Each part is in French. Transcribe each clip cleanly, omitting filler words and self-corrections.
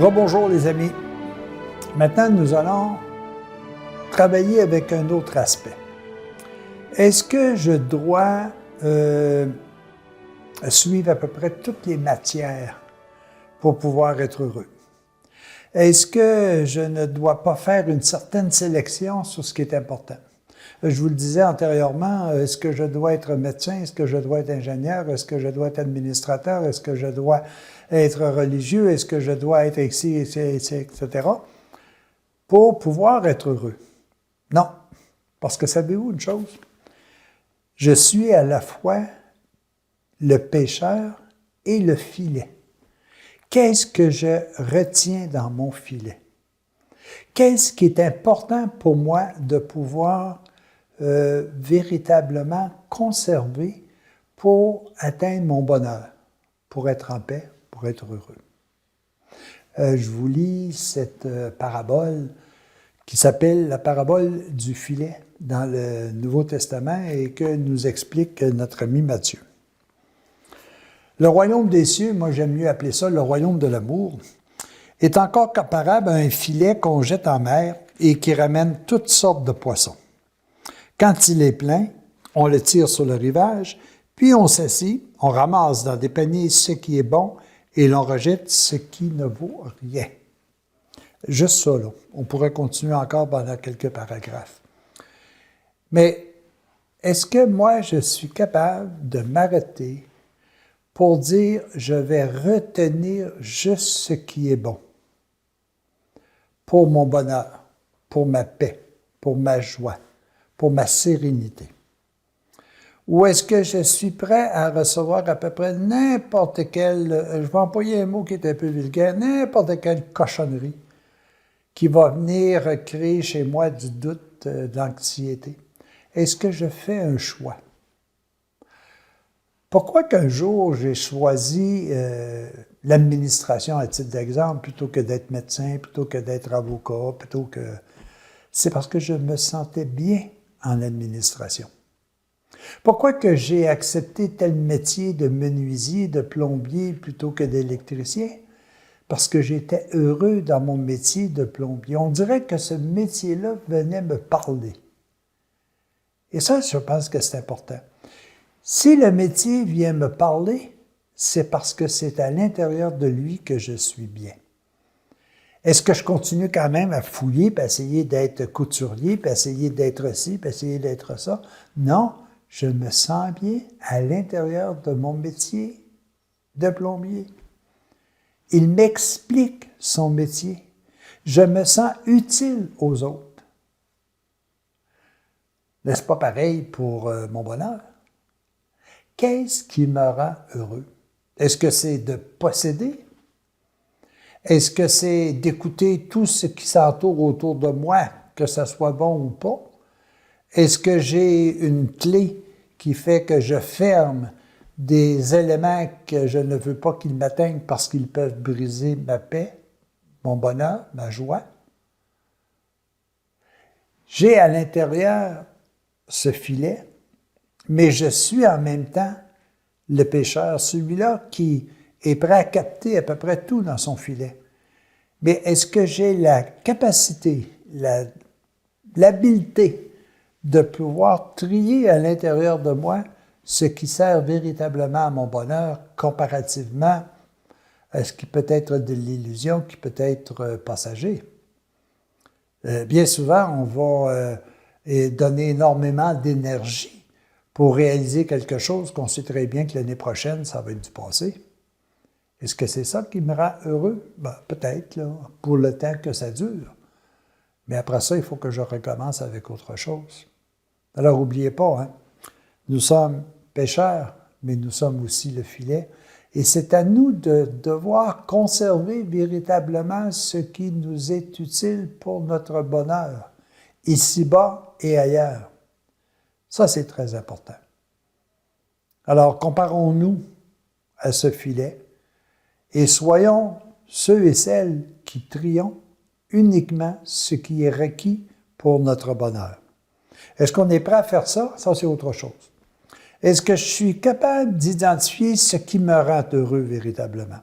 Rebonjour les amis. Maintenant, nous allons travailler avec un autre aspect. Est-ce que je dois suivre à peu près toutes les matières pour pouvoir être heureux? Est-ce que je ne dois pas faire une certaine sélection sur ce qui est important? Je vous le disais antérieurement, est-ce que je dois être médecin? Est-ce que je dois être ingénieur? Est-ce que je dois être administrateur? Est-ce que je dois être religieux? Est-ce que je dois être ici, etc.? Pour pouvoir être heureux. Non. Parce que savez-vous une chose? Je suis à la fois le pêcheur et le filet. Qu'est-ce que je retiens dans mon filet? Qu'est-ce qui est important pour moi de pouvoir véritablement conserver pour atteindre mon bonheur, pour être en paix, pour être heureux? Je vous lis cette parabole qui s'appelle la parabole du filet dans le Nouveau Testament et que nous explique notre ami Matthieu. Le royaume des cieux, moi j'aime mieux appeler ça le royaume de l'amour, est encore comparable à un filet qu'on jette en mer et qui ramène toutes sortes de poissons. Quand il est plein, on le tire sur le rivage, puis on s'assit, on ramasse dans des paniers ce qui est bon et l'on rejette ce qui ne vaut rien. Juste ça, là. On pourrait continuer encore pendant quelques paragraphes. Mais est-ce que moi, je suis capable de m'arrêter pour dire « je vais retenir juste ce qui est bon » pour mon bonheur, pour ma paix, pour ma joie, pour ma sérénité? Ou est-ce que je suis prêt à recevoir à peu près n'importe quelle, je vais employer un mot qui est un peu vulgaire, n'importe quelle cochonnerie qui va venir créer chez moi du doute, de l'anxiété? Est-ce que je fais un choix? Pourquoi qu'un jour j'ai choisi l'administration à titre d'exemple plutôt que d'être médecin, plutôt que d'être avocat, plutôt que... C'est parce que je me sentais bien en administration. Pourquoi que j'ai accepté tel métier de menuisier, de plombier plutôt que d'électricien? Parce que j'étais heureux dans mon métier de plombier. On dirait que ce métier-là venait me parler. Et ça, je pense que c'est important. Si le métier vient me parler, c'est parce que c'est à l'intérieur de lui que je suis bien. Est-ce que je continue quand même à fouiller, puis essayer d'être couturier, puis essayer d'être ci, puis essayer d'être ça? Non, je me sens bien à l'intérieur de mon métier de plombier. Il m'explique son métier. Je me sens utile aux autres. N'est-ce pas pareil pour mon bonheur? Qu'est-ce qui me rend heureux? Est-ce que c'est de posséder? Est-ce que c'est d'écouter tout ce qui s'entoure autour de moi, que ce soit bon ou pas? Est-ce que j'ai une clé qui fait que je ferme des éléments que je ne veux pas qu'ils m'atteignent parce qu'ils peuvent briser ma paix, mon bonheur, ma joie? J'ai à l'intérieur ce filet, mais je suis en même temps le pêcheur, celui-là qui est prêt à capter à peu près tout dans son filet. Mais est-ce que j'ai la capacité, l'habileté de pouvoir trier à l'intérieur de moi ce qui sert véritablement à mon bonheur comparativement à ce qui peut être de l'illusion, qui peut être passager? Bien souvent, on va donner énormément d'énergie pour réaliser quelque chose qu'on sait très bien que l'année prochaine, ça va être du passé. Est-ce que c'est ça qui me rend heureux? Ben, peut-être, là, pour le temps que ça dure. Mais après ça, il faut que je recommence avec autre chose. Alors, n'oubliez pas, hein, nous sommes pêcheurs, mais nous sommes aussi le filet. Et c'est à nous de devoir conserver véritablement ce qui nous est utile pour notre bonheur, ici-bas et ailleurs. Ça, c'est très important. Alors, comparons-nous à ce filet et soyons ceux et celles qui trions uniquement ce qui est requis pour notre bonheur. Est-ce qu'on est prêt à faire ça? Ça, c'est autre chose. Est-ce que je suis capable d'identifier ce qui me rend heureux véritablement?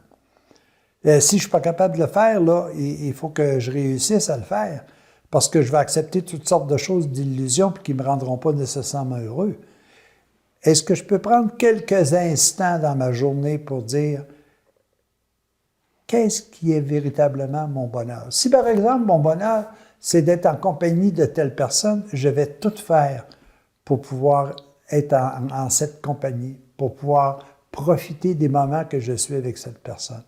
Si je ne suis pas capable de le faire, là, il faut que je réussisse à le faire. Parce que je vais accepter toutes sortes de choses d'illusions qui ne me rendront pas nécessairement heureux. Est-ce que je peux prendre quelques instants dans ma journée pour dire qu'est-ce qui est véritablement mon bonheur? Si par exemple mon bonheur, c'est d'être en compagnie de telle personne, je vais tout faire pour pouvoir être en cette compagnie, pour pouvoir profiter des moments que je suis avec cette personne.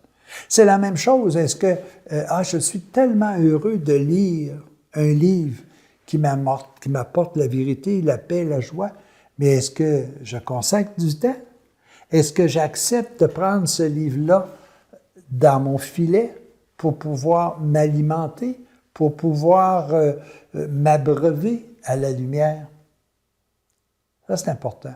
C'est la même chose. Est-ce que je suis tellement heureux de lire un livre qui m'apporte la vérité, la paix, la joie, mais est-ce que je consacre du temps? Est-ce que j'accepte de prendre ce livre-là dans mon filet pour pouvoir m'alimenter, pour pouvoir m'abreuver à la lumière? Ça, c'est important.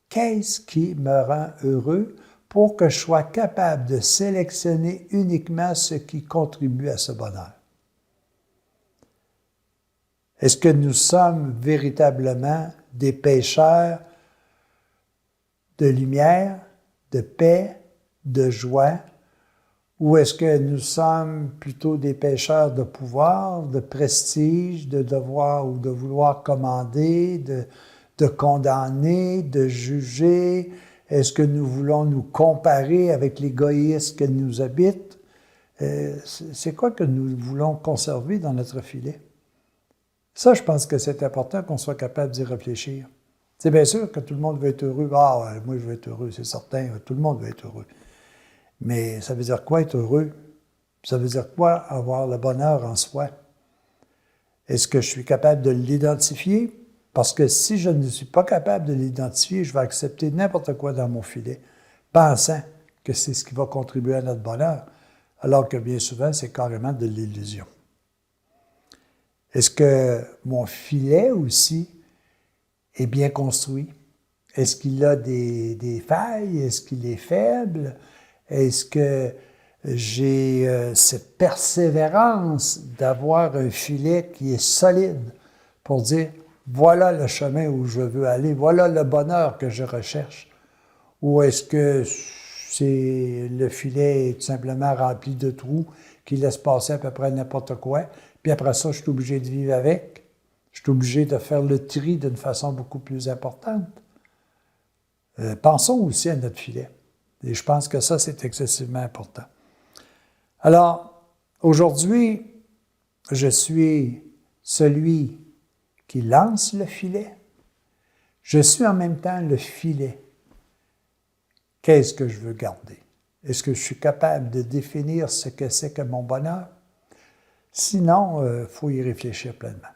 Qu'est-ce qui me rend heureux pour que je sois capable de sélectionner uniquement ce qui contribue à ce bonheur? Est-ce que nous sommes véritablement des pêcheurs de lumière, de paix, de joie, ou est-ce que nous sommes plutôt des pêcheurs de pouvoir, de prestige, de devoir ou de vouloir commander, de condamner, de juger? Est-ce que nous voulons nous comparer avec l'égoïsme qui nous habite? C'est quoi que nous voulons conserver dans notre filet? Ça, je pense que c'est important qu'on soit capable d'y réfléchir. C'est bien sûr que tout le monde veut être heureux. Ah, ouais, moi, je veux être heureux, c'est certain. Tout le monde veut être heureux. Mais ça veut dire quoi être heureux? Ça veut dire quoi avoir le bonheur en soi? Est-ce que je suis capable de l'identifier? Parce que si je ne suis pas capable de l'identifier, je vais accepter n'importe quoi dans mon filet, pensant que c'est ce qui va contribuer à notre bonheur, alors que bien souvent, c'est carrément de l'illusion. Est-ce que mon filet aussi est bien construit? Est-ce qu'il a des failles? Est-ce qu'il est faible? Est-ce que j'ai cette persévérance d'avoir un filet qui est solide pour dire voilà le chemin où je veux aller, voilà le bonheur que je recherche? Ou est-ce que le filet est tout simplement rempli de trous qui laissent passer à peu près n'importe quoi, puis après ça, je suis obligé de vivre avec? Je suis obligé de faire le tri d'une façon beaucoup plus importante. Pensons aussi à notre filet. Et je pense que ça, c'est excessivement important. Alors, aujourd'hui, je suis celui qui lance le filet. Je suis en même temps le filet. Qu'est-ce que je veux garder? Est-ce que je suis capable de définir ce que c'est que mon bonheur? Sinon, il faut y réfléchir pleinement.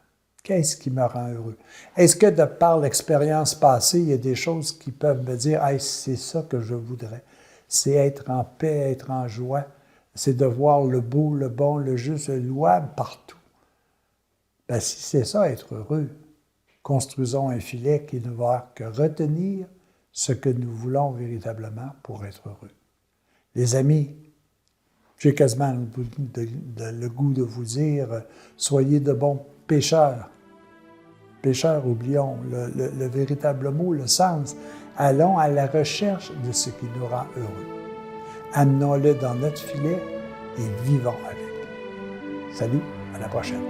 Qu'est-ce qui me rend heureux? Est-ce que de par l'expérience passée, il y a des choses qui peuvent me dire « Hey, c'est ça que je voudrais. C'est être en paix, être en joie. C'est de voir le beau, le bon, le juste, le louable partout. » Ben, si c'est ça, être heureux, construisons un filet qui ne va que retenir ce que nous voulons véritablement pour être heureux. Les amis, j'ai quasiment le goût de vous dire, soyez de bons pécheurs. Pécheurs, oublions le véritable mot, le sens. Allons à la recherche de ce qui nous rend heureux. Amenons-le dans notre filet et vivons avec. Salut, à la prochaine.